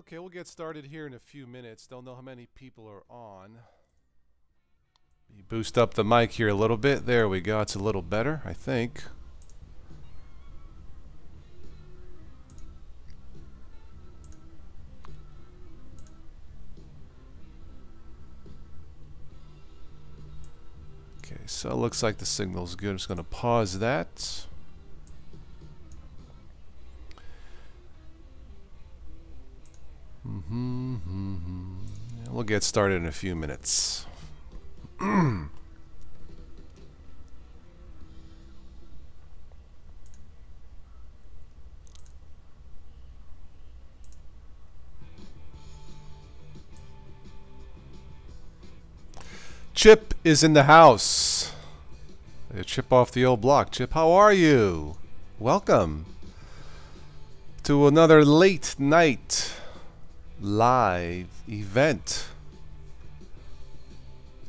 Okay, we'll get started here in a few minutes. Don't know how many people are on. Boost up the mic here a little bit. There we go. It's a little better, I think. Okay, so it looks like the signal's good. I'm just going to pause that. We'll get started in a few minutes. Chip is in the house. Chip off the old block. Chip, how are you? Welcome to another late night live event.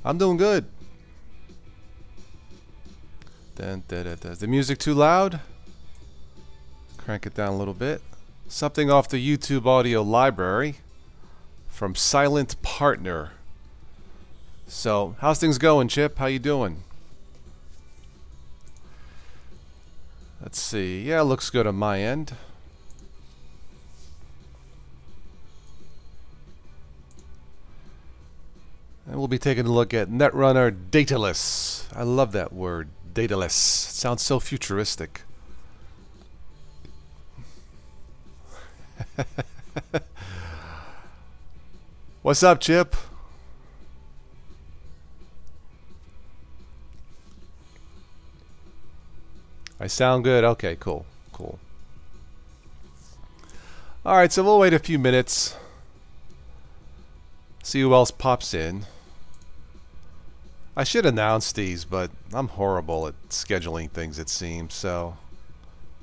I'm doing good. Is the music too loud? Crank it down a little bit. Something off the YouTube audio library from Silent Partner. So, how's things going, Chip? How you doing? Let's see. Yeah, looks good on my end. And we'll be taking a look at Netrunner Dataless. I love that word, dataless. It sounds so futuristic. What's up, Chip? I sound good? Okay, cool. Cool. Alright, so we'll wait a few minutes. See who else pops in. I should announce these, but I'm horrible at scheduling things, it seems. So,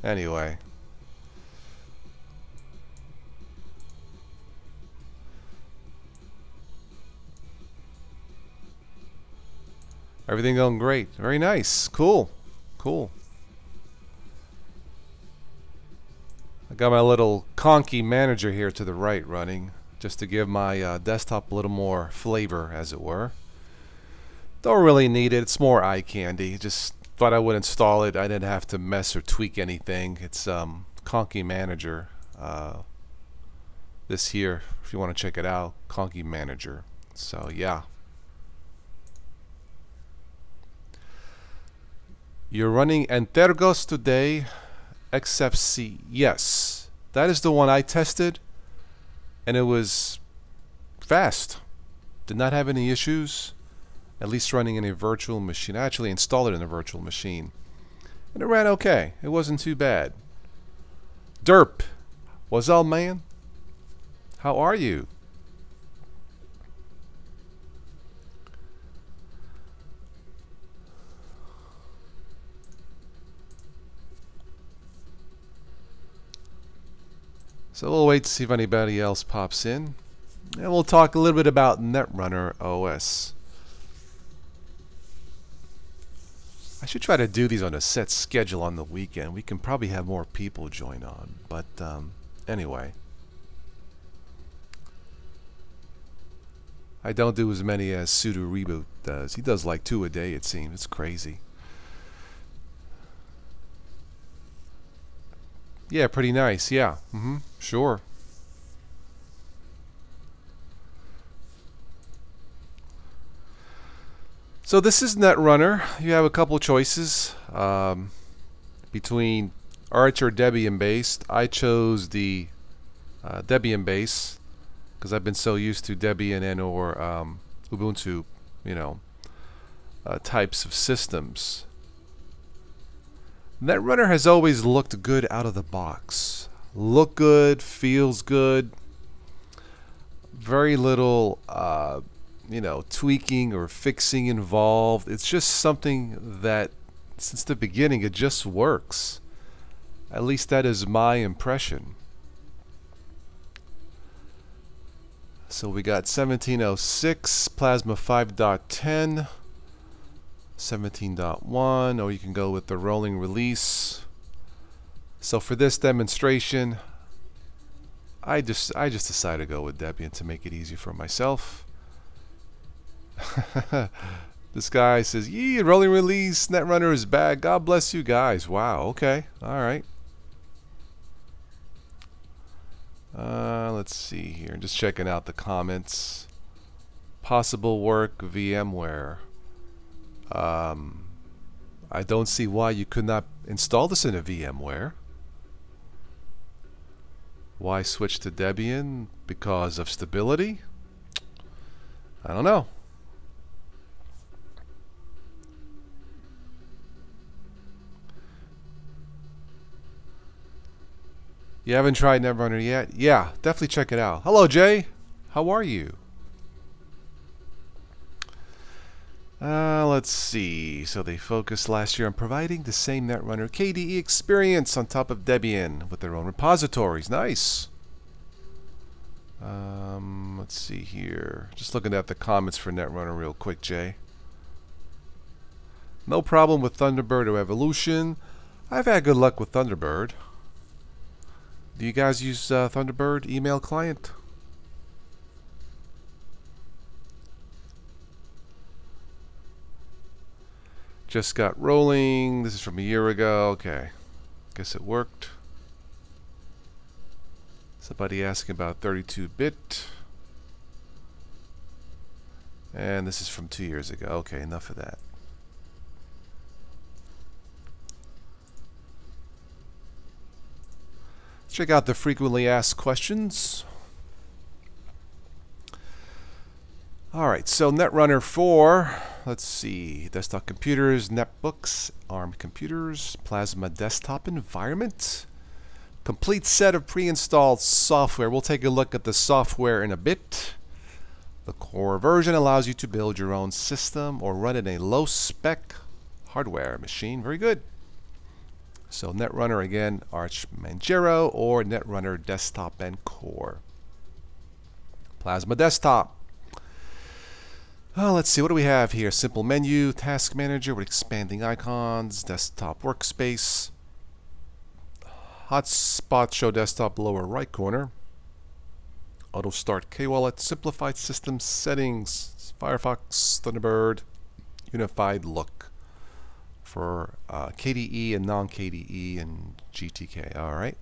anyway. Everything going great. Very nice. Cool. Cool. I got my little conky manager here to the right running, just to give my desktop a little more flavor, as it were. Don't really need it. It's more eye candy. Just thought I would install it. I didn't have to mess or tweak anything. It's Conky Manager. This here, if you want to check it out, Conky Manager. So yeah. You're running Entergos today, XFC. Yes, that is the one I tested, and it was fast. Did not have any issues. At least running in a virtual machine. I actually installed it in a virtual machine, and it ran okay. It wasn't too bad. Derp, what's up, man? How are you? So we'll wait to see if anybody else pops in, and we'll talk a little bit about Netrunner Os. I should try to do these on a set schedule on the weekend. We can probably have more people join on. But anyway. I don't do as many as Sudo Reboot does. He does like 2 a day, it seems. It's crazy. Yeah, pretty nice. Yeah. Sure. So this is Netrunner. You have a couple choices between Arch or Debian based. I chose the Debian base because I've been so used to Debian and or Ubuntu, you know, types of systems. Netrunner has always looked good out of the box. Look good, feels good. Very little you know, tweaking or fixing involved. It's just something that since the beginning it just works. At least that is my impression. So we got 1706, Plasma 5.10, 17.1, or you can go with the rolling release. So for this demonstration, I just decided to go with Debian to make it easy for myself. This guy says, "Yee, rolling release, Netrunner is back. God bless you guys." Wow. Okay. All right. Let's see here. Just checking out the comments. Possible work VMware. I don't see why you could not install this in a VMware. Why switch to Debian? Because of stability? I don't know. You haven't tried Netrunner yet? Yeah, definitely check it out. Hello, Jay. How are you? Let's see. So they focused last year on providing the same Netrunner KDE experience on top of Debian with their own repositories. Nice. Let's see here. Just looking at the comments for Netrunner real quick, Jay. No problem with Thunderbird or Evolution. I've had good luck with Thunderbird. Do you guys use Thunderbird email client? Just got rolling. This is from a year ago. Okay. Guess it worked. Somebody asking about 32-bit. And this is from 2 years ago. Okay, enough of that. Let's check out the frequently asked questions. Alright, so Netrunner 4, let's see, desktop computers, netbooks, ARM computers, Plasma desktop environment, complete set of pre-installed software. We'll take a look at the software in a bit. The core version allows you to build your own system or run in a low-spec hardware machine. Very good. So Netrunner again, Arch Manjaro or Netrunner desktop and core. Plasma desktop. Let's see, what do we have here? Simple menu, task manager with expanding icons, desktop workspace, hotspot show desktop lower right corner, auto start K-Wallet, simplified system settings, Firefox, Thunderbird, unified look for KDE and non-KDE and GTK. All right.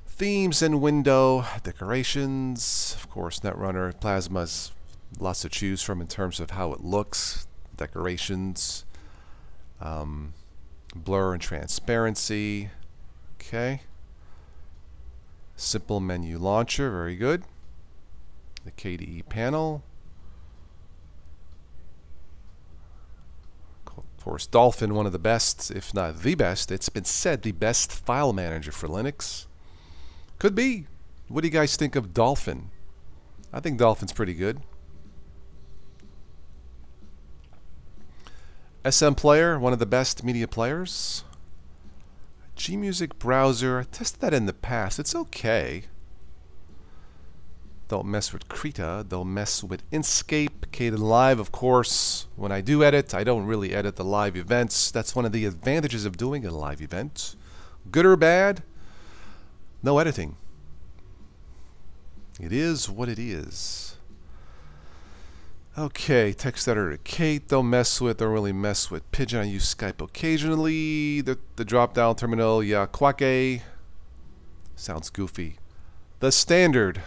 Themes and window decorations. Of course, Netrunner Plasma's lots to choose from in terms of how it looks, decorations, blur and transparency. Okay. Simple menu launcher, very good. The KDE panel. Of course, Dolphin, one of the best, if not the best. It's been said the best file manager for Linux. Could be. What do you guys think of Dolphin? I think Dolphin's pretty good. SM Player, one of the best media players. Gmusic browser, I tested that in the past. It's okay. Don't mess with Krita. Don't mess with Inkscape. Kdenlive, of course. When I do edit, I don't really edit the live events. That's one of the advantages of doing a live event. Good or bad, no editing. It is what it is. Okay, text editor Kate, don't really mess with Pigeon. I use Skype occasionally. The drop-down terminal, yeah, Quake. Sounds goofy. The standard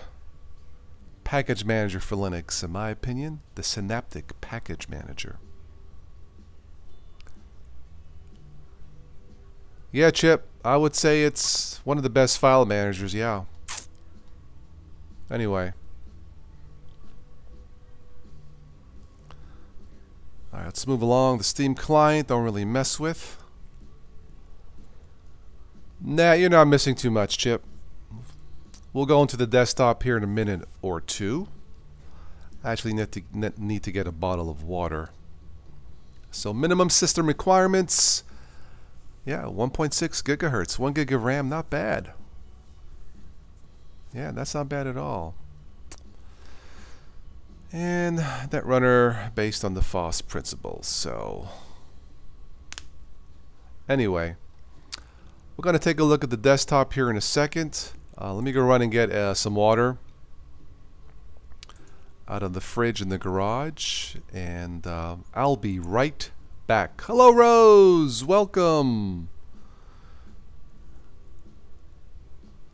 package manager for Linux, in my opinion, the Synaptic Package Manager. Yeah, Chip, I would say it's one of the best file managers, yeah. Anyway. Alright, let's move along. The Steam client, don't really mess with. Nah, you're not missing too much, Chip. We'll go into the desktop here in a minute or two. I actually need to get a bottle of water. So minimum system requirements. Yeah, 1.6 gigahertz, 1 gig of RAM, not bad. Yeah, that's not bad at all. And Netrunner based on the FOSS principles. So anyway, we're going to take a look at the desktop here in a second. Let me go run and get some water out of the fridge in the garage, and I'll be right back. Hello, Rose. Welcome.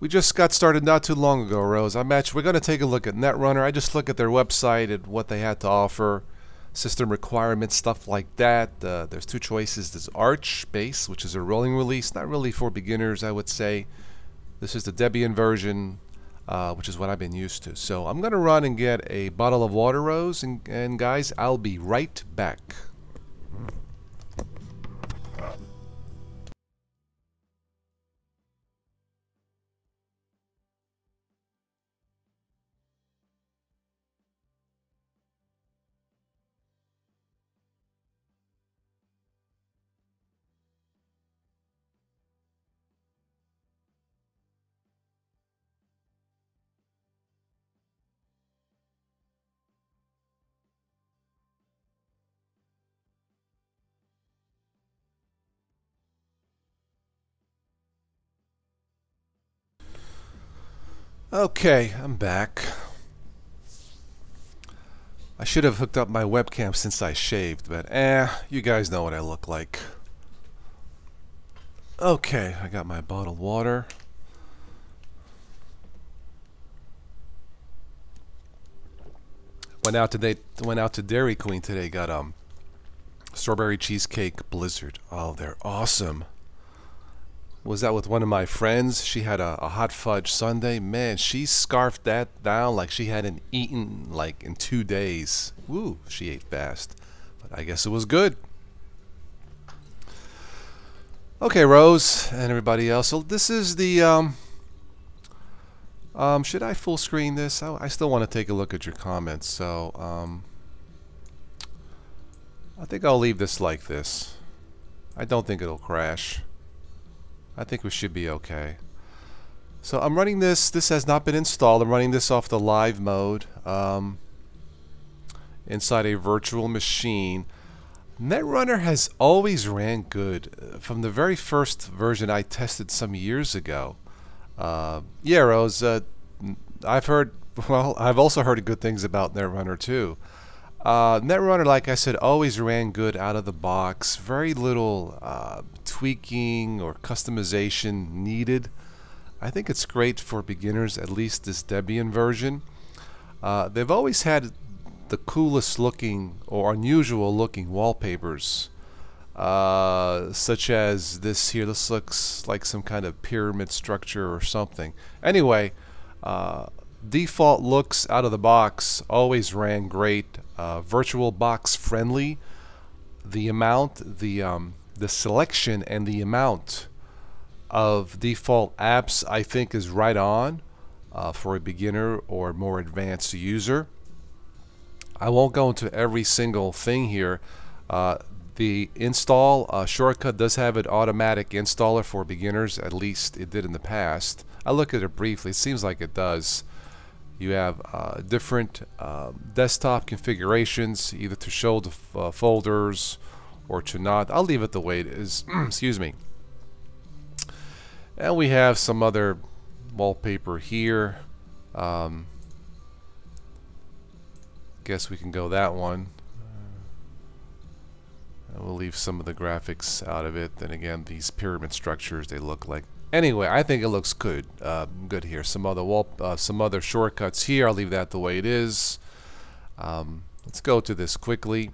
We just got started not too long ago, Rose. We're going to take a look at Netrunner. I just look at their website and what they had to offer, system requirements, stuff like that. There's two choices. There's Arch Base, which is a rolling release, not really for beginners, I would say. This is the Debian version, which is what I've been used to. So I'm going to run and get a bottle of water, Rose, and guys, I'll be right back. Okay, I'm back. I should have hooked up my webcam since I shaved, but you guys know what I look like. Okay, I got my bottled water. Went out to Dairy Queen today, got strawberry cheesecake blizzard. Oh, they're awesome. Was that with one of my friends? She had a hot fudge sundae. Man, she scarfed that down like she hadn't eaten like in 2 days. Woo, she ate fast. But I guess it was good. Okay, Rose and everybody else. So this is the should I full screen this? I still want to take a look at your comments. So I think I'll leave this like this. I don't think it'll crash. I think we should be okay. So I'm running this. This has not been installed. I'm running this off the live mode inside a virtual machine. Netrunner has always ran good. From the very first version I tested some years ago. Yeah, Rose, I've also heard good things about Netrunner too. Netrunner, like I said, always ran good out of the box. Very little tweaking or customization needed. I think it's great for beginners, at least this Debian version. They've always had the coolest looking or unusual looking wallpapers, such as this here. This looks like some kind of pyramid structure or something. Anyway, default looks out of the box always ran great. VirtualBox friendly. The amount, the selection and the amount of default apps I think is right on for a beginner or more advanced user. I won't go into every single thing here. The install shortcut does have an automatic installer for beginners. At least it did in the past. I look at it briefly. It seems like it does. You have different desktop configurations, either to show the folders or to not. I'll leave it the way it is. Excuse me. And we have some other wallpaper here. Guess we can go that one. And we'll leave some of the graphics out of it. Then again, these pyramid structures, they look like. Anyway, I think it looks good. Good here. Some other shortcuts here. I'll leave that the way it is. Let's go to this quickly.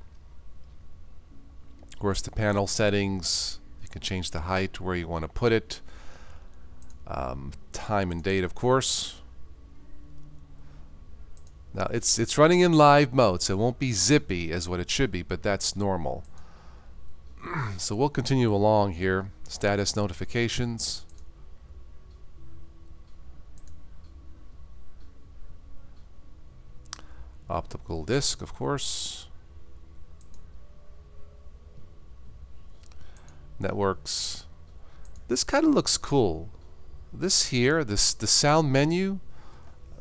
Of course, the panel settings. You can change the height where you want to put it. Time and date, of course. Now it's running in live mode, so it won't be zippy as what it should be, but that's normal. So we'll continue along here. Status notifications. Optical disc, of course. Networks. This kind of looks cool. This here, the sound menu.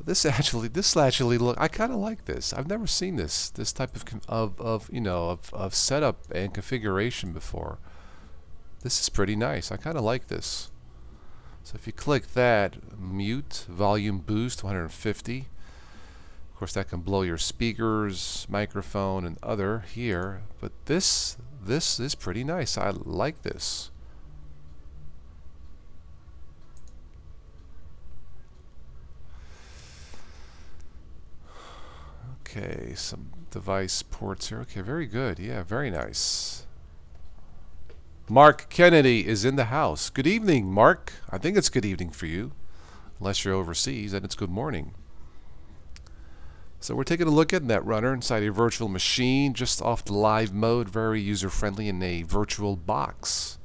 This actually look. I kind of like this. I've never seen this type of setup and configuration before. This is pretty nice. I kind of like this. So if you click that, mute, volume boost 150. Of course, that can blow your speakers, microphone, and other here. But this is pretty nice. I like this. Okay, some device ports here. Okay, very good. Yeah, very nice. Mark Kennedy is in the house. Good evening, Mark. I think it's good evening for you. Unless you're overseas, then it's good morning. So we're taking a look at Netrunner inside a virtual machine, just off the live mode, very user-friendly in a virtual box.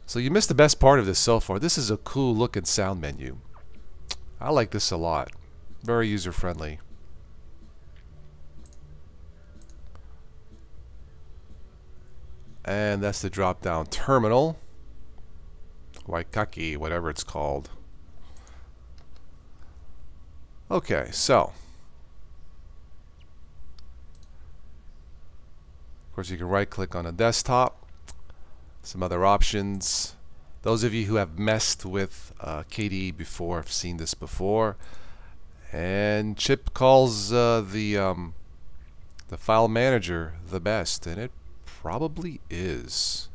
So you missed the best part of this so far. This is a cool looking sound menu. I like this a lot. Very user-friendly. And that's the drop-down terminal. Waikaki, whatever it's called. Okay, so. Of course, you can right-click on a desktop. Some other options. Those of you who have messed with KDE before have seen this before. And Chip calls the file manager the best, and it probably is.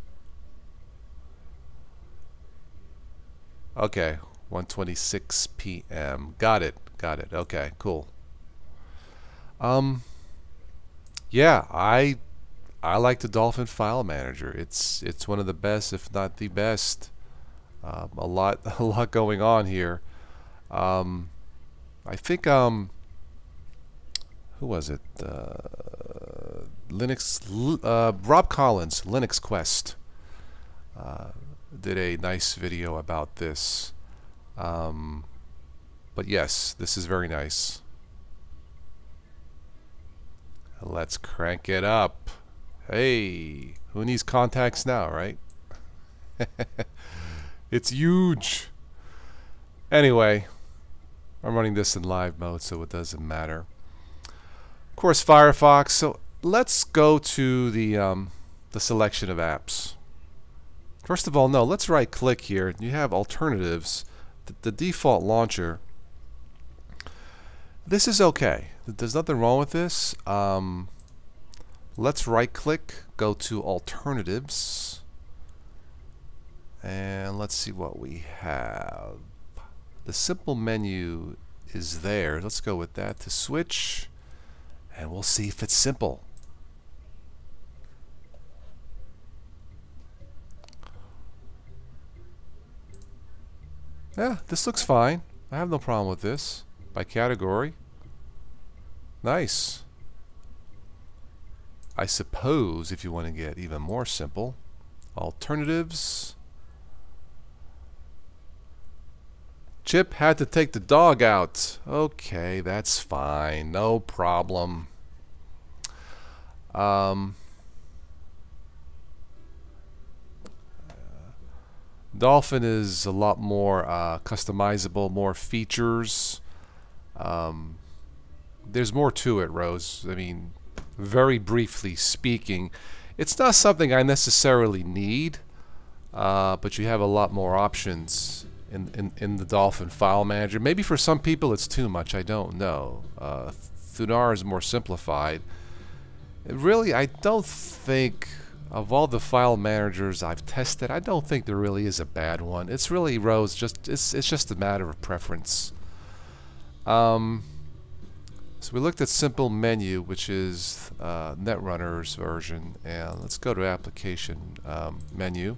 Okay, 1:26 p.m. Got it. Okay, cool. Yeah, I like the Dolphin File Manager. It's one of the best, if not the best. A lot going on here. I think who was it? Rob Collins, Linux Quest, did a nice video about this. But yes, this is very nice. Let's crank it up. Hey, who needs contacts now, right? It's huge. Anyway, I'm running this in live mode, so it doesn't matter. Of course, Firefox. So let's go to the selection of apps. First of all, no, let's right-click here. You have alternatives. The default launcher. This is okay. There's nothing wrong with this. Let's right-click, go to alternatives, and let's see what we have. The simple menu is there. Let's go with that to switch, and we'll see if it's simple. Yeah, this looks fine. I have no problem with this. By category. Nice. I suppose if you want to get even more simple, alternatives. Chip had to take the dog out. Okay, that's fine. No problem. Dolphin is a lot more customizable, more features. There's more to it, Rose. I mean, very briefly speaking, it's not something I necessarily need, but you have a lot more options in the Dolphin File Manager. Maybe for some people it's too much, I don't know. Thunar is more simplified. Really, I don't think, of all the file managers I've tested, I don't think there really is a bad one. It's really, Rose, it's just a matter of preference. So we looked at simple menu, which is Netrunner's version, and let's go to application menu.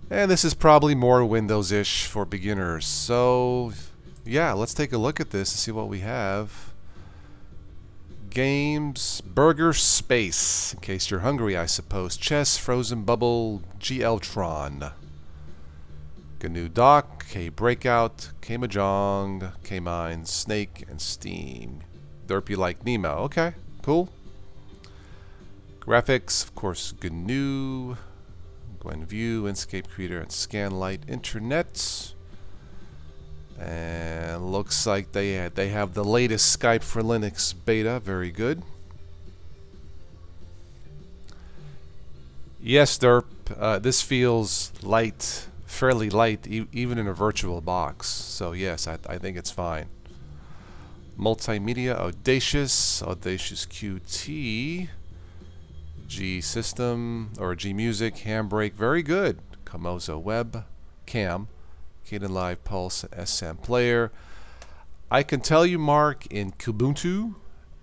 And this is probably more Windows-ish for beginners. So yeah, let's take a look at this and see what we have. Games, Burger Space, in case you're hungry, I suppose. Chess, Frozen Bubble, GL-Tron. GNU Doc, K-Breakout, K-Mahjong, K-Mines, Snake, and Steam. Derp you like Nemo. Okay, cool. Graphics, of course, GNU, GwenView, Inkscape Creator, and Scanlight Internet. And looks like they have the latest Skype for Linux beta. Very good. Yes, Derp. This feels light, fairly light, even in a virtual box. So yes, I think it's fine. Multimedia, Audacious QT, G System or G Music, Handbrake, very good. Komozo Web, Cam, Kdenlive Pulse, SM Player. I can tell you, Mark, in Kubuntu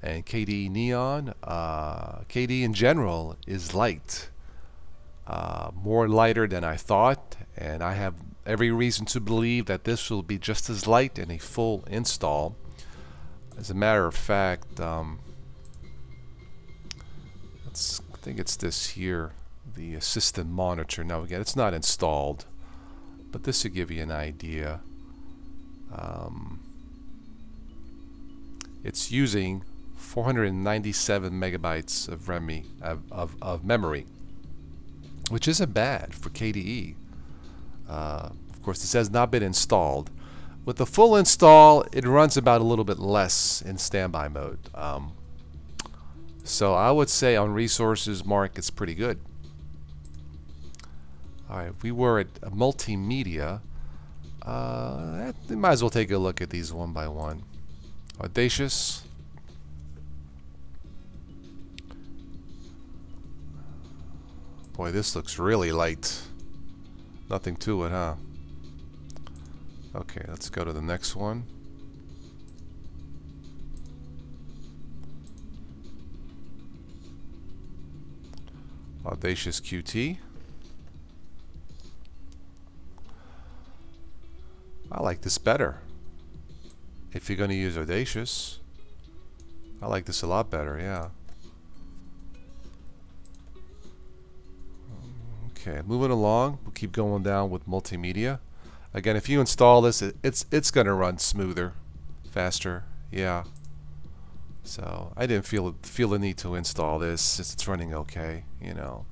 and KDE Neon, KDE in general is light. More lighter than I thought, and I have every reason to believe that this will be just as light in a full install. As a matter of fact, I think it's this here, the assistant monitor. Now again, it's not installed, but this will give you an idea. It's using 497 megabytes of memory, which isn't bad for KDE. Of course, this has not been installed. With the full install, it runs about a little bit less in standby mode. So I would say on resources, Mark, it's pretty good. Alright, we were at Multimedia. We might as well take a look at these one by one. Audacious. Boy, this looks really light. Nothing to it, huh? Okay, let's go to the next one. Audacious QT. I like this better. If you're going to use Audacious, I like this a lot better, yeah. Okay, moving along, we'll keep going down with Multimedia. Again, if you install this, it's going to run smoother, faster, yeah. So I didn't feel the need to install this. It's running okay, you know.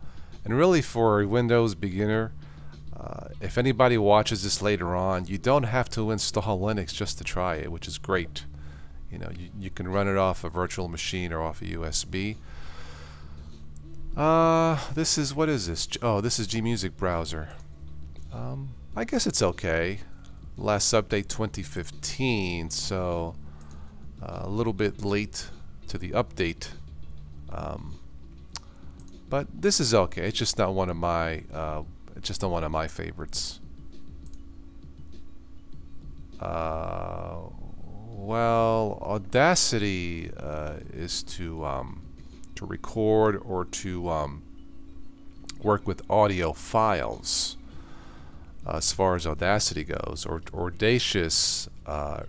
And really, for a Windows beginner, if anybody watches this later on, you don't have to install Linux just to try it, which is great. You know, you can run it off a virtual machine or off a USB. This is, what is this? Oh, this is Gmusic browser. I guess it's okay. Last update 2015, so a little bit late to the update. But this is okay. It's just not one of my favorites. Well, Audacity is to record or to work with audio files. As far as Audacity goes, or Audacious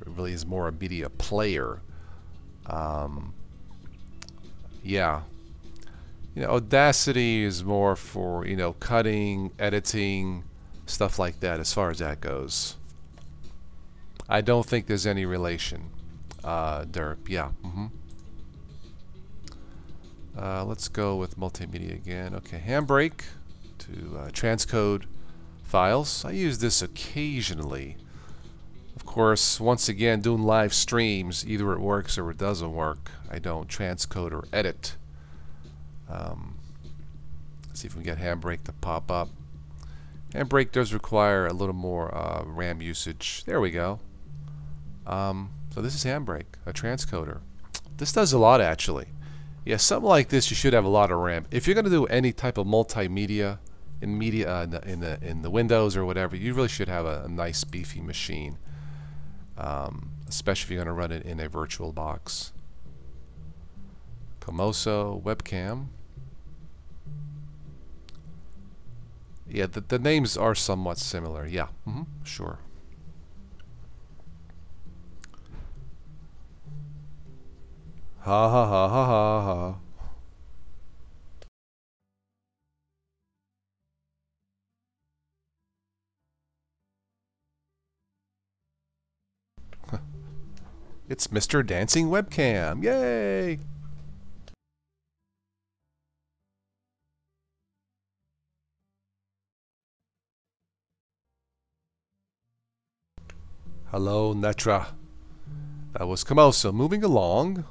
really is more a media player. Yeah, you know, Audacity is more for, you know, cutting, editing, stuff like that. As far as that goes, I don't think there's any relation. Derp, yeah. Let's go with Multimedia again. Okay, Handbrake to transcode files. I use this occasionally. Of course, once again, doing live streams, either it works or it doesn't work. I don't transcode or edit. Let's see if we can get Handbrake to pop up. Handbrake does require a little more RAM usage. There we go. So this is Handbrake, a transcoder. This does a lot, actually. Yeah, something like this, you should have a lot of RAM. If you're going to do any type of multimedia in in the Windows or whatever, you really should have a nice beefy machine, especially if you're going to run it in a virtual box. Komozo webcam. Yeah, the names are somewhat similar. Yeah, sure. Ha ha ha ha ha ha. It's Mr. Dancing Webcam. Yay! Hello, Netra. That was Komozo. Moving along.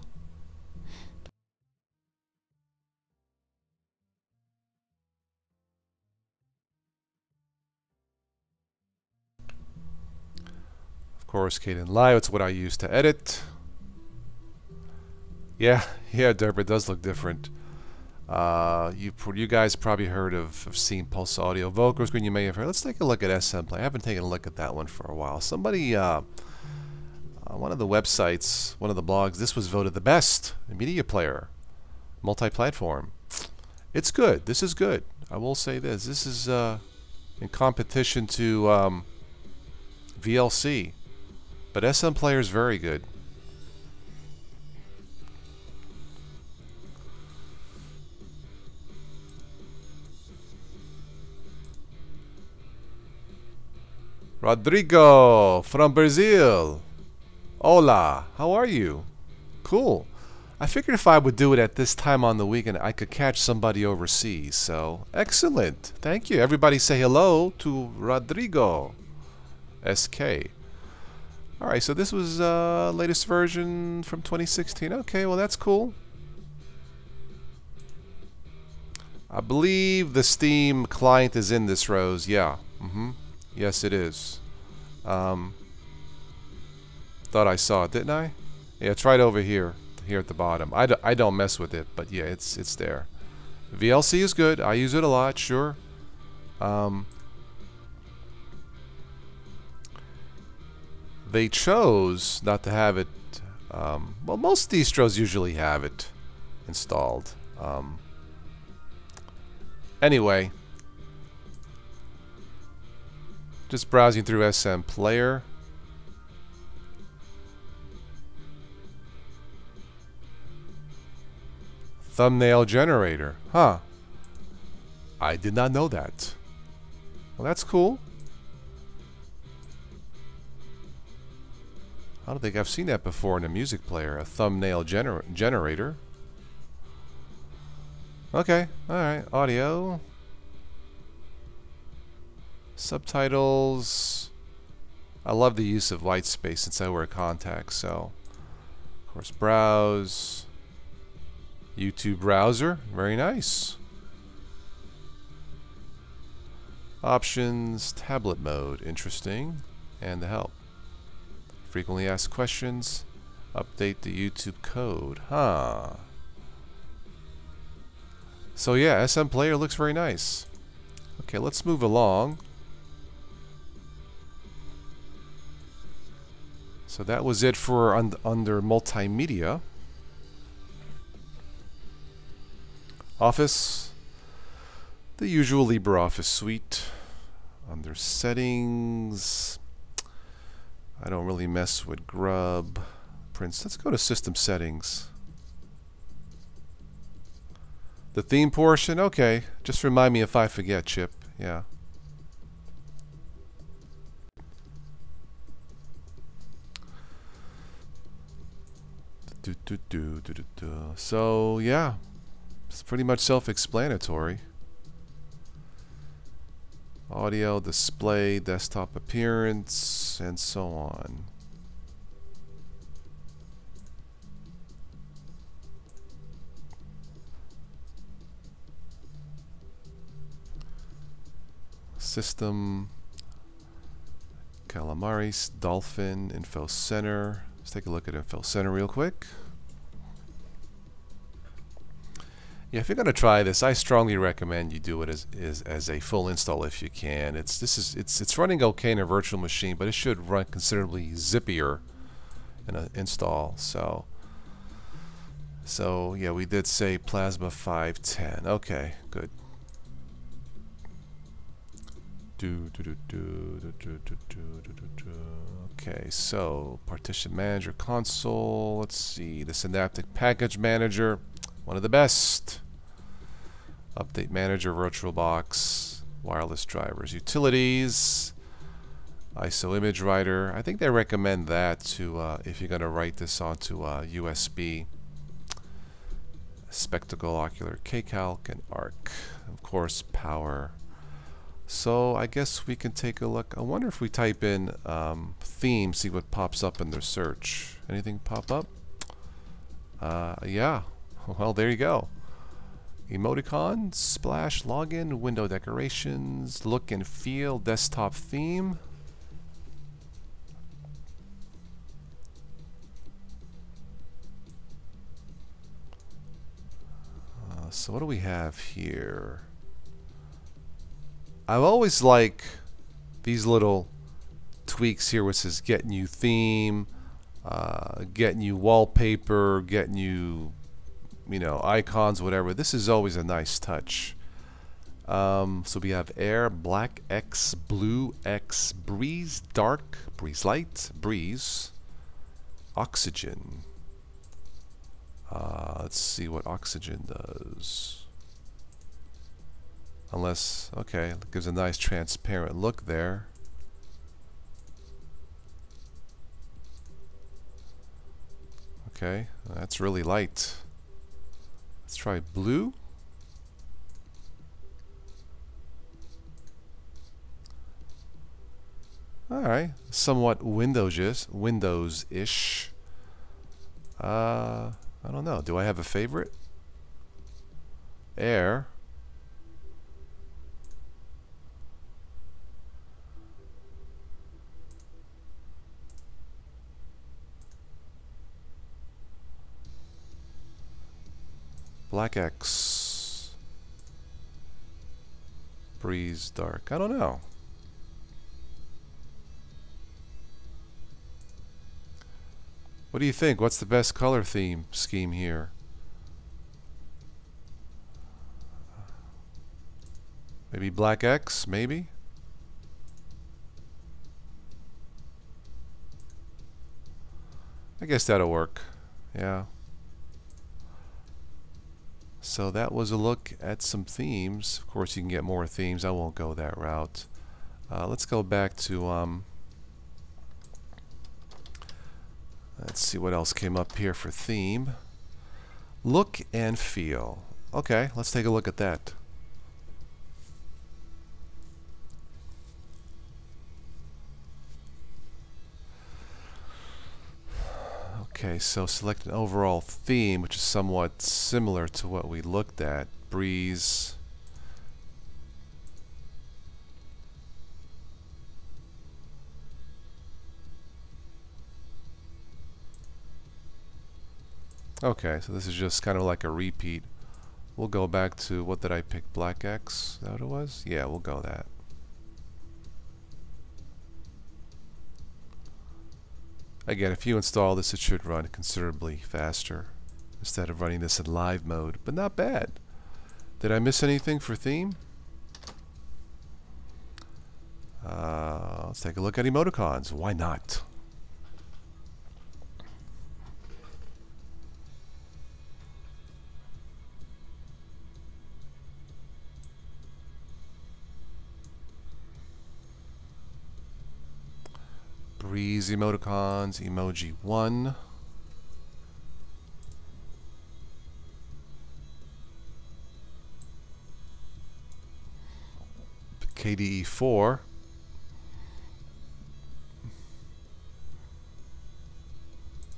Chorus Cadence Live, it's what I use to edit. Yeah, Derp, it does look different. You guys probably heard of seen Pulse Audio Vocal Screen. You may have heard. Let's take a look at SM Play. I haven't taken a look at that one for a while. Somebody, one of the websites, one of the blogs, this was voted the best media player, multi-platform. It's good. This is good. I will say this. This is in competition to VLC, but SM Player is very good. Rodrigo from Brazil. Hola, how are you? Cool. I figured if I would do it at this time on the weekend, I could catch somebody overseas. So, excellent. Thank you. Everybody say hello to Rodrigo. SK. Alright, so this was latest version from 2016. Okay, well that's cool. I believe the Steam client is in this, Rose. Yeah. Yes, it is. Thought I saw it, didn't I? Yeah, it's right over here at the bottom. I don't mess with it, but yeah, it's there. VLC is good. I use it a lot, sure. They chose not to have it. Well, most distros usually have it installed. Anyway. Just browsing through SM Player. Thumbnail generator. Huh. I did not know that. Well, that's cool. I don't think I've seen that before in a music player. A thumbnail generator. Okay. Alright. Audio. Subtitles. I love the use of white space since I wear contacts, so of course browse. YouTube browser, very nice. Options, tablet mode, interesting. And the help. Frequently asked questions. Update the YouTube code. Huh. So yeah, SM Player looks very nice. Okay, let's move along. So that was it for under Multimedia. Office, the usual LibreOffice suite. Under Settings, I don't really mess with Grub. Prints. Let's go to System Settings. The theme portion, okay. Just remind me if I forget, Chip. Yeah. So yeah, it's pretty much self-explanatory. Audio, display, desktop appearance, and so on. System, Calamaris, Dolphin, Info Center. Let's take a look at Info Center real quick. Yeah, if you're going to try this, I strongly recommend you do it as a full install if you can. It's running okay in a virtual machine, but it should run considerably zippier in an install. So yeah, we did say Plasma 510. Okay, good. Okay, so Partition Manager console. Let's see, the Synaptic Package Manager, one of the best. Update Manager, VirtualBox, wireless drivers, utilities, ISO Image Writer. I think they recommend that to if you're going to write this onto USB. Spectacle, Ocular, KCalc, and ARC. Of course, Power. So I guess we can take a look. I wonder if we type in theme, see what pops up in their search. Anything pop up? Yeah. Well, there you go. Emoticon, splash, login, window decorations, look and feel, desktop theme. So what do we have here? I always like these little tweaks here, which is getting you theme, getting you wallpaper, getting you, icons, whatever. This is always a nice touch. So we have air, black X, blue X, breeze, dark, breeze light, breeze, oxygen. Let's see what oxygen does. Unless, okay, it gives a nice transparent look there. Okay, that's really light. Let's try blue. Alright, somewhat Windows-ish. I don't know. Do I have a favorite? Air. Black X. Breeze dark. I don't know. What do you think? What's the best color theme scheme here? Maybe black X, maybe? I guess that'll work. Yeah. So that was a look at some themes. Of course, you can get more themes. I won't go that route. Let's go back to let's see what else came up here for theme. Look and feel. Okay, let's take a look at that. Okay, so select an overall theme, which is somewhat similar to what we looked at. Breeze. Okay, so this is just kind of like a repeat. We'll go back to, what did I pick? Black X? Is that what it was? Yeah, we'll go that. Again, if you install this, it should run considerably faster instead of running this in live mode, but not bad. Did I miss anything for theme? Let's take a look at emoticons. Why not? Breeze emoticons, emoji 1. KDE 4.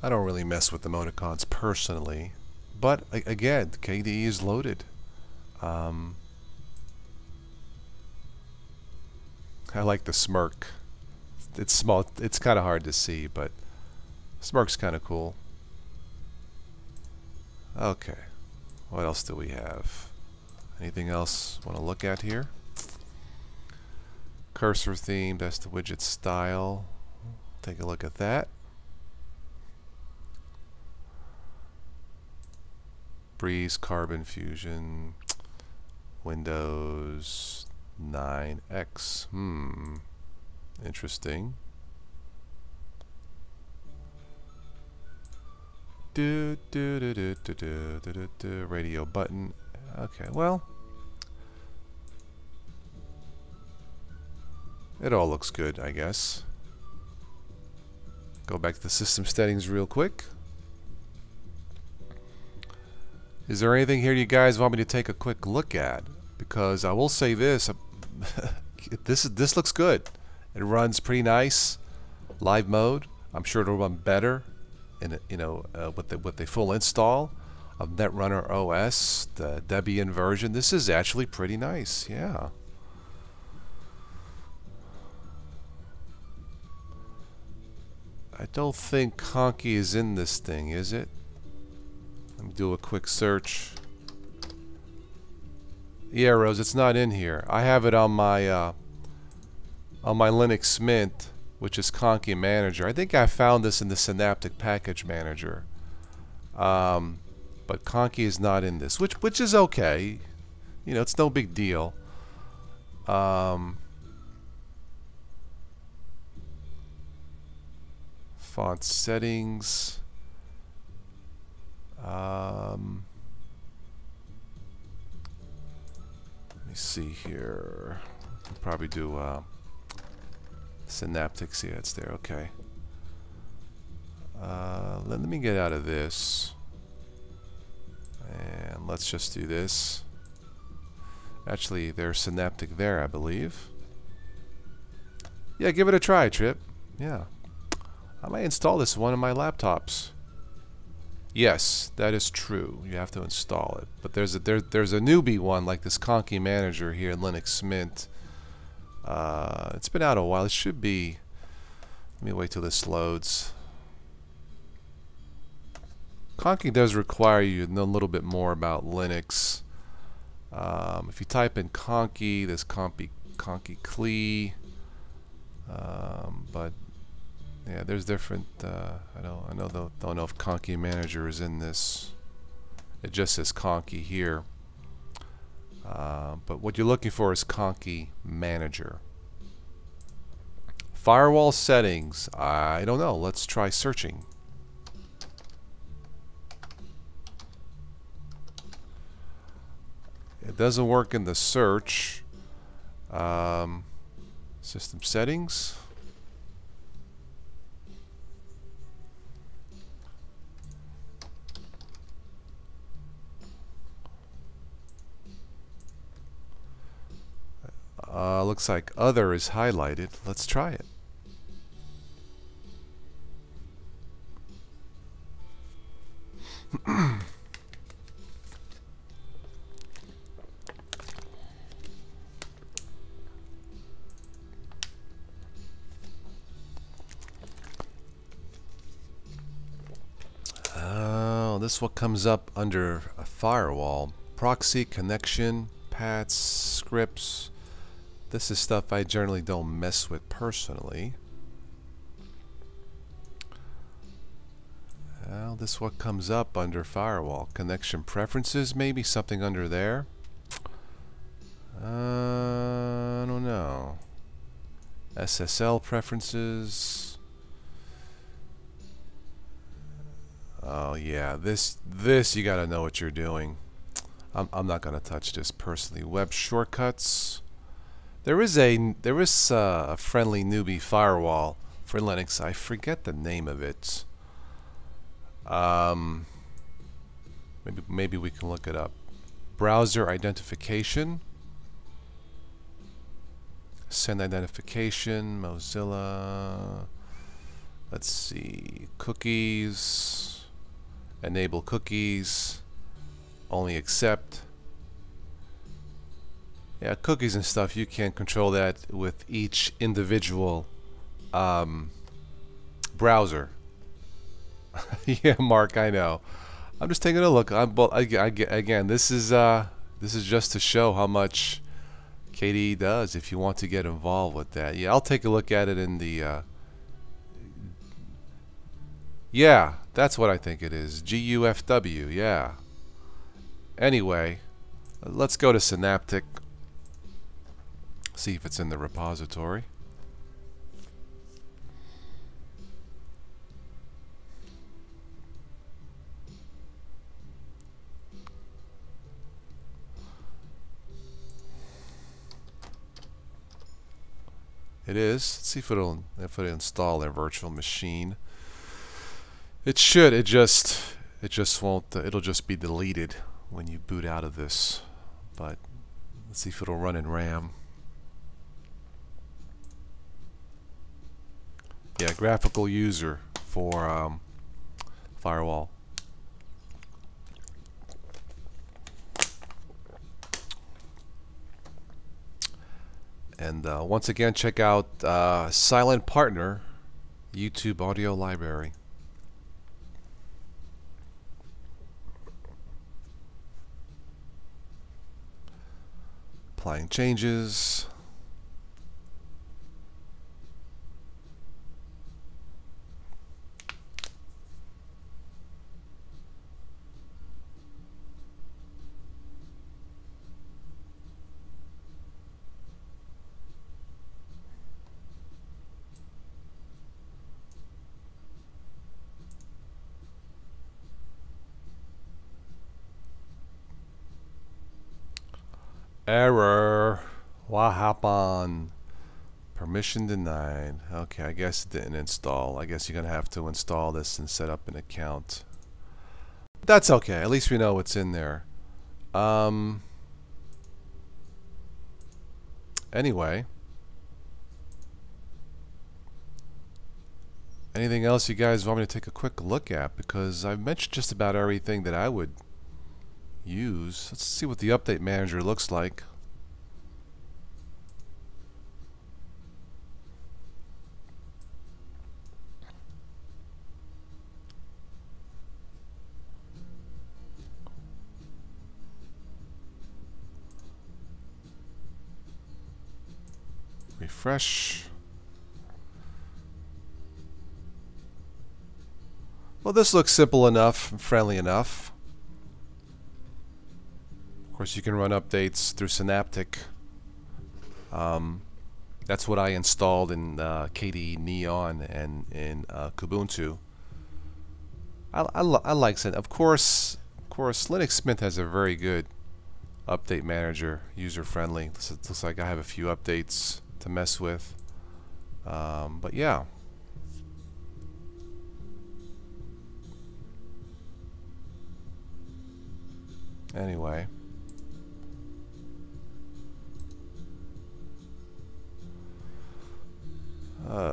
I don't really mess with emoticons personally, but again, KDE is loaded. I like the smirk. It's small. It's kind of hard to see, but smirk's kind of cool. Okay, what else do we have? Anything else want to look at here? Cursor theme, that's the widget style. Take a look at that. Breeze, Carbon Fusion, Windows 9X. Interesting. Radio button. Okay, well, it all looks good, I guess. Go back to the system settings real quick. Is there anything here you guys want me to take a quick look at? Because I will say this, this looks good. It runs pretty nice, live mode. I'm sure it'll run better, in with the full install of Netrunner Os, the Debian version. This is actually pretty nice, yeah. I don't think Conky is in this thing, is it? Let me do a quick search. Yeah, Rose, it's not in here. I have it on my Linux Mint, which is Conky Manager. I think I found this in the Synaptic Package Manager. But Conky is not in this, which is okay. You know, it's no big deal. Font settings. Let me see here. I'll probably do Synaptics. Yeah, it's there. Okay. Let me get out of this. And let's just do this. Actually, there's Synaptic there, I believe. Yeah, give it a try, Trip. Yeah. I might install this on one of my laptops. Yes, that is true. You have to install it. But there's a newbie one like this Conky Manager here in Linux Mint. It's been out a while. It should be. Let me wait till this loads. Conky does require you to know a little bit more about Linux. If you type in Conky, there's Conky CLI. But yeah, there's different. I don't know if Conky Manager is in this. It just says Conky here. But what you're looking for is Conky Manager. Firewall settings. I don't know. Let's try searching. It doesn't work in the search. System settings. Looks like other is highlighted. Let's try it. This what comes up under a firewall. Proxy, connection, paths, scripts. This is stuff I generally don't mess with personally. Well, this what comes up under firewall. Connection preferences, maybe something under there. I don't know. SSL preferences. Oh yeah, this you gotta know what you're doing. I'm not gonna touch this personally. Web shortcuts. There is a friendly newbie firewall for Linux. I forget the name of it. Maybe we can look it up. Browser identification. Send identification. Mozilla. Let's see. Cookies. Enable cookies. Only accept. Yeah, cookies and stuff, you can't control that with each individual browser. Yeah, Mark, I know. I'm just taking a look. Again, this is just to show how much KDE does. If you want to get involved with that, yeah, I'll take a look at it in the. Yeah, that's what I think it is. GUFW. Yeah. Anyway, let's go to Synaptic. See if it's in the repository. It is. Let's see if it'll install their virtual machine. It should. It just won't. It'll just be deleted when you boot out of this. But let's see if it'll run in RAM. Yeah, graphical user for firewall. And once again, check out Silent Partner YouTube audio library. Applying changes. Error. What happened? Permission denied. Okay, I guess it didn't install. I guess you're going to have to install this and set up an account. That's okay. At least we know what's in there. Anyway. Anything else you guys want me to take a quick look at? Because I've mentioned just about everything that I would use. Let's see what the update manager looks like. Refresh. Well, this looks simple enough and friendly enough. Of course, you can run updates through Synaptic. That's what I installed in KDE Neon and in Kubuntu. I like Synaptic. Of course, Linux Mint has a very good update manager, user-friendly. Looks like I have a few updates to mess with. But yeah. Anyway.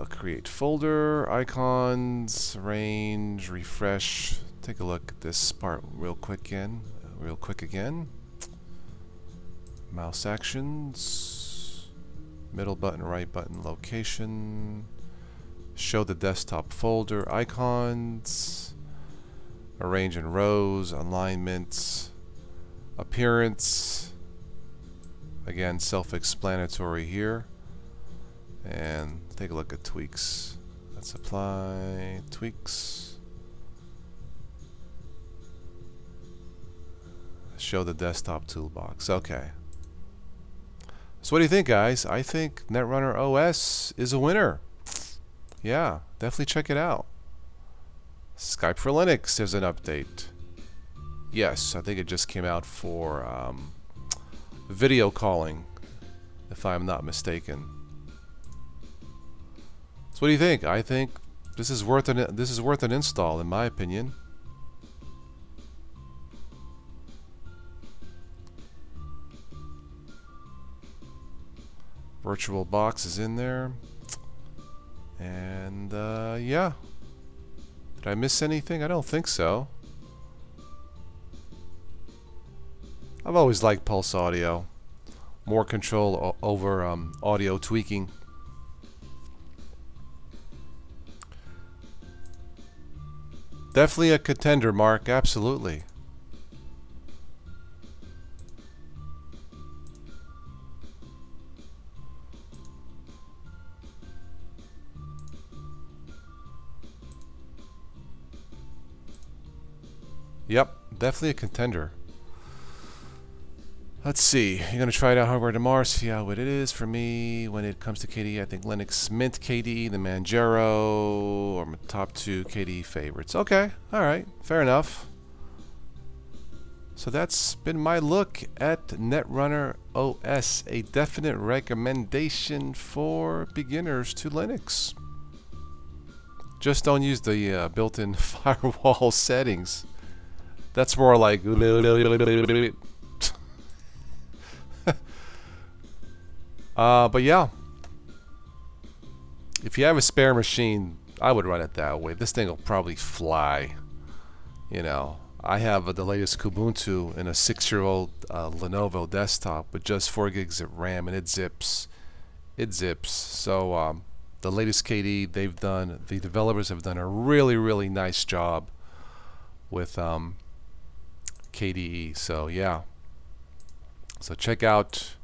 Create folder, icons, range, refresh. Take a look at this part real quick again. Mouse actions, middle button, right button, location. Show the desktop folder, icons, arrange in rows, alignment, appearance. Again, self-explanatory here. And take a look at tweaks. Let's apply tweaks. Show the desktop toolbox. Okay. So what do you think, guys? I think Netrunner OS is a winner. Yeah, definitely check it out. Skype for Linux, there's an update. Yes, I think it just came out for video calling, if I'm not mistaken. So what do you think? I think this is worth an install, in my opinion. VirtualBox is in there, and yeah. Did I miss anything? I don't think so. I've always liked Pulse Audio. More control over audio tweaking. Definitely a contender, Mark. Absolutely. Yep, definitely a contender. Let's see. You're going to try it out hardware tomorrow, see how it is. For me, when it comes to KDE, I think Linux Mint KDE, the Manjaro, are my top 2 KDE favorites. Okay, alright, fair enough. So that's been my look at Netrunner OS, a definite recommendation for beginners to Linux. Just don't use the built-in firewall settings. That's more like... but yeah, if you have a spare machine, I would run it that way. This thing will probably fly. You know, I have the latest Kubuntu in a 6-year-old Lenovo desktop with just 4 gigs of RAM, and it zips. It zips. So the latest KDE, the developers have done a really, really nice job with KDE. So yeah. So check out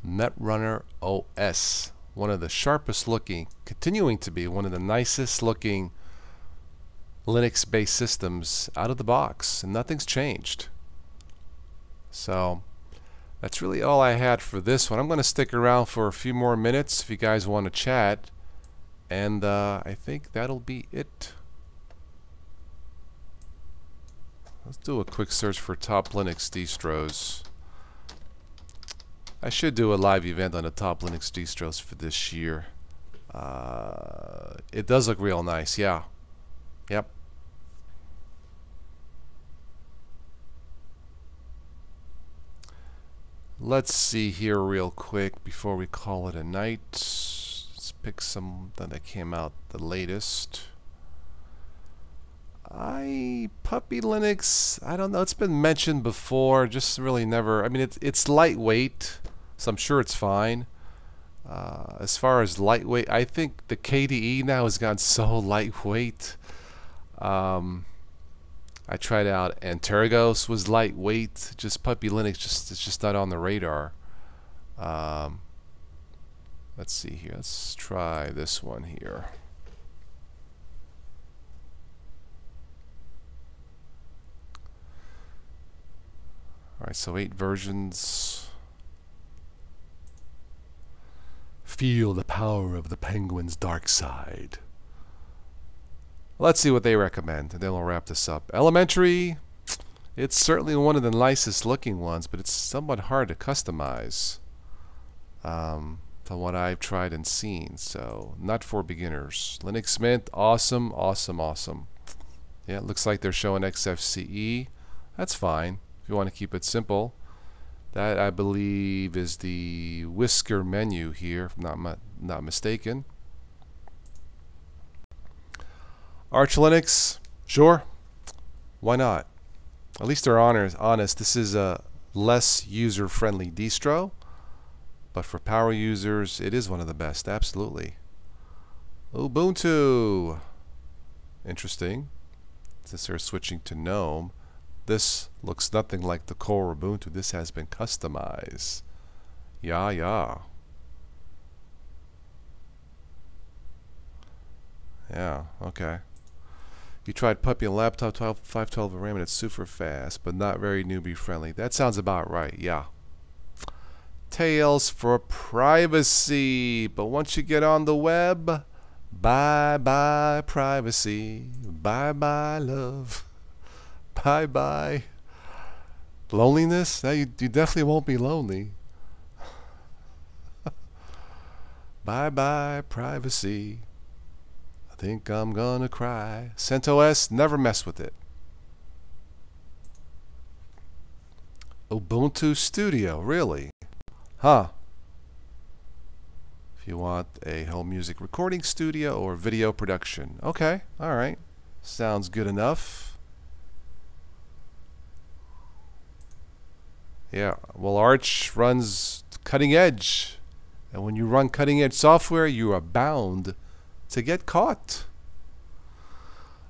Netrunner Os, one of the sharpest looking, continuing to be one of the nicest looking Linux-based systems out of the box, and nothing's changed. So that's really all I had for this one. I'm going to stick around for a few more minutes if you guys want to chat, and I think that'll be it. Let's do a quick search for top Linux distros. I should do a live event on the top Linux distros for this year. It does look real nice, yeah. Yep. Let's see here real quick before we call it a night. Let's pick some that came out the latest. Puppy Linux, I don't know, it's been mentioned before, just really never, I mean it's lightweight, so I'm sure it's fine. As far as lightweight, I think the KDE now has gone so lightweight. I tried out Antergos, was lightweight. Just Puppy Linux, it's just not on the radar. Let's see here. Let's try this one here. All right, so 8 versions. Feel the power of the penguin's dark side. Let's see what they recommend, and then we'll wrap this up. Elementary, it's certainly one of the nicest looking ones, but it's somewhat hard to customize from what I've tried and seen, so not for beginners. Linux Mint, awesome, awesome, awesome. Yeah, it looks like they're showing XFCE. That's fine if you want to keep it simple. That, I believe, is the whisker menu here, if I'm not mistaken. Arch Linux, sure, why not? At least they're honest. This is a less user-friendly distro, but for power users, it is one of the best, absolutely. Ubuntu, interesting. Since they're switching to GNOME, this looks nothing like the core Ubuntu. This has been customized. Yeah. Yeah, okay. You tried Puppy on laptop, 512 RAM, and it's super fast, but not very newbie friendly. That sounds about right, yeah. Tails for privacy, but once you get on the web, bye-bye privacy, bye-bye love, bye-bye loneliness. Now you definitely won't be lonely. Bye-bye privacy. I think I'm gonna cry. CentOS, never mess with it. Ubuntu Studio, really? Huh. If you want a home music recording studio or video production. Okay, alright. Sounds good enough. Yeah, well, Arch runs cutting edge. And when you run cutting edge software, you are bound to get caught.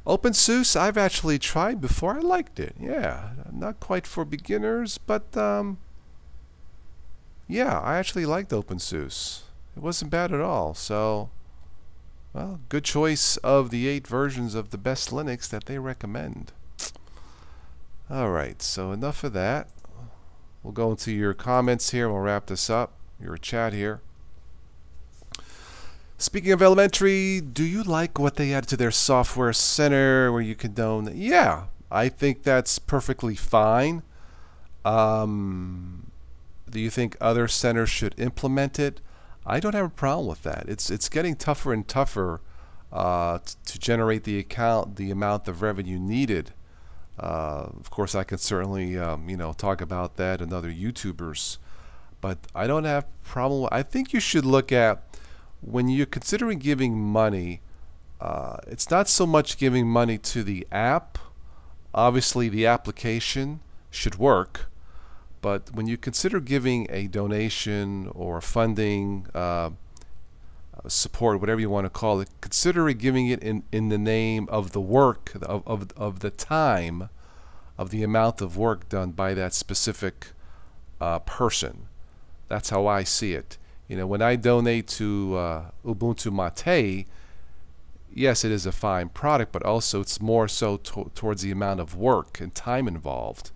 OpenSUSE, I've actually tried before. I liked it. Yeah, not quite for beginners, but yeah, I actually liked OpenSUSE. It wasn't bad at all. So, well, good choice of the 8 versions of the best Linux that they recommend. Alright, so enough of that. We'll go into your comments here. We'll wrap this up. Your chat here. Speaking of elementary, do you like what they added to their software center where you can donate? Yeah, I think that's perfectly fine. Do you think other centers should implement it? I don't have a problem with that. It's getting tougher and tougher to generate the amount of revenue needed. Of course, I can certainly talk about that and other YouTubers, but I don't have a problem. I think you should look at, when you're considering giving money, it's not so much giving money to the app. Obviously, the application should work, but when you consider giving a donation or funding, support, whatever you want to call it, consider giving it in the name of the work, of the time, of the amount of work done by that specific person. That's how I see it. When I donate to Ubuntu Mate, yes, it is a fine product, but also it's more so towards the amount of work and time involved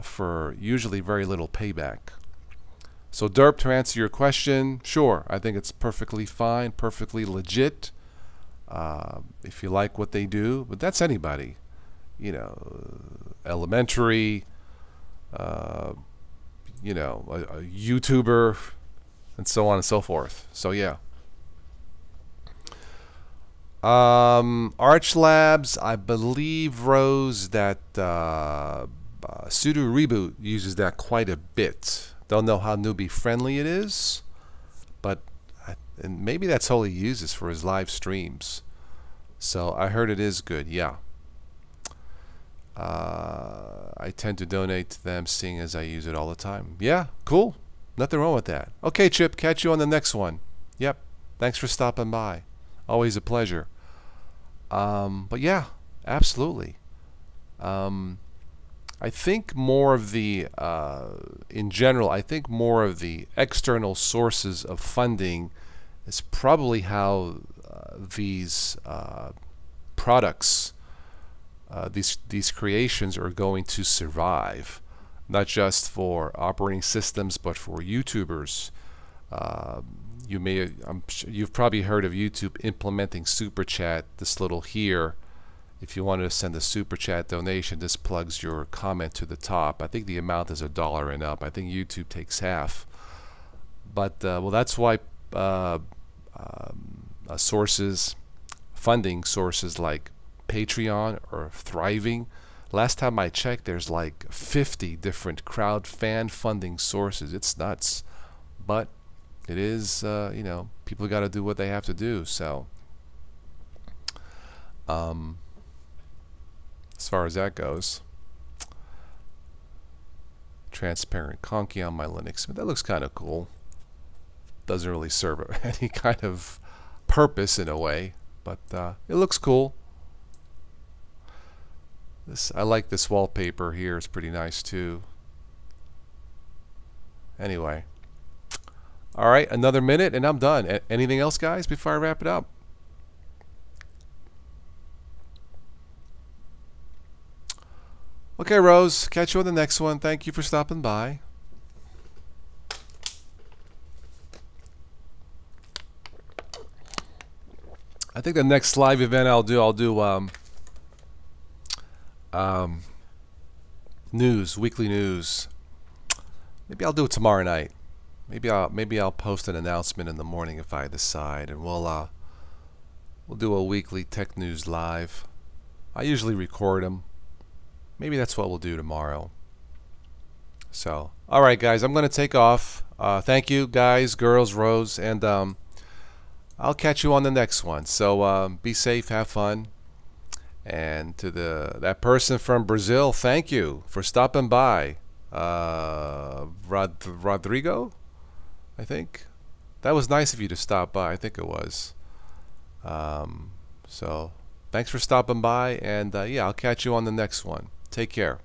for usually very little payback. So Derp, to answer your question, sure, I think it's perfectly fine, perfectly legit. If you like what they do, but that's anybody, elementary, a YouTuber, and so on and so forth. So yeah. Arch Labs, I believe, Rose, that sudo reboot uses that quite a bit. Don't know how newbie friendly it is, but and maybe that's all he uses for his live streams. So I heard it is good, yeah. I tend to donate to them seeing as I use it all the time. Yeah, cool. Nothing wrong with that. Okay, Chip, catch you on the next one. Yep. Thanks for stopping by. Always a pleasure. But yeah, absolutely. I think more of the, in general, I think more of the external sources of funding is probably how these products, these creations are going to survive, not just for operating systems, but for YouTubers. You've probably heard of YouTube implementing Super Chat. This little here, if you wanted to send a Super Chat donation, this plugs your comment to the top. I think the amount is $1 and up. I think YouTube takes half. But well, that's why funding sources like Patreon are thriving. Last time I checked, there's like 50 different fan funding sources. It's nuts, but it is, people got to do what they have to do. So, as far as that goes, transparent conky on my Linux, but that looks kind of cool. Doesn't really serve any kind of purpose in a way, but it looks cool. I like this wallpaper here. It's pretty nice too. Anyway. All right, another minute and I'm done. Anything else, guys, before I wrap it up? Okay, Rose, catch you on the next one. Thank you for stopping by. I think the next live event I'll do news, weekly news. Maybe I'll do it tomorrow night. Maybe I'll post an announcement in the morning if I decide, and we'll do a weekly tech news live. I usually record them. Maybe that's what we'll do tomorrow. So, all right, guys, I'm gonna take off. Thank you, guys, girls, Rose, and I'll catch you on the next one. So be safe, have fun. And to that person from Brazil, thank you for stopping by. Rodrigo, I think. That was nice of you to stop by. I think it was. So thanks for stopping by, and yeah, I'll catch you on the next one. Take care.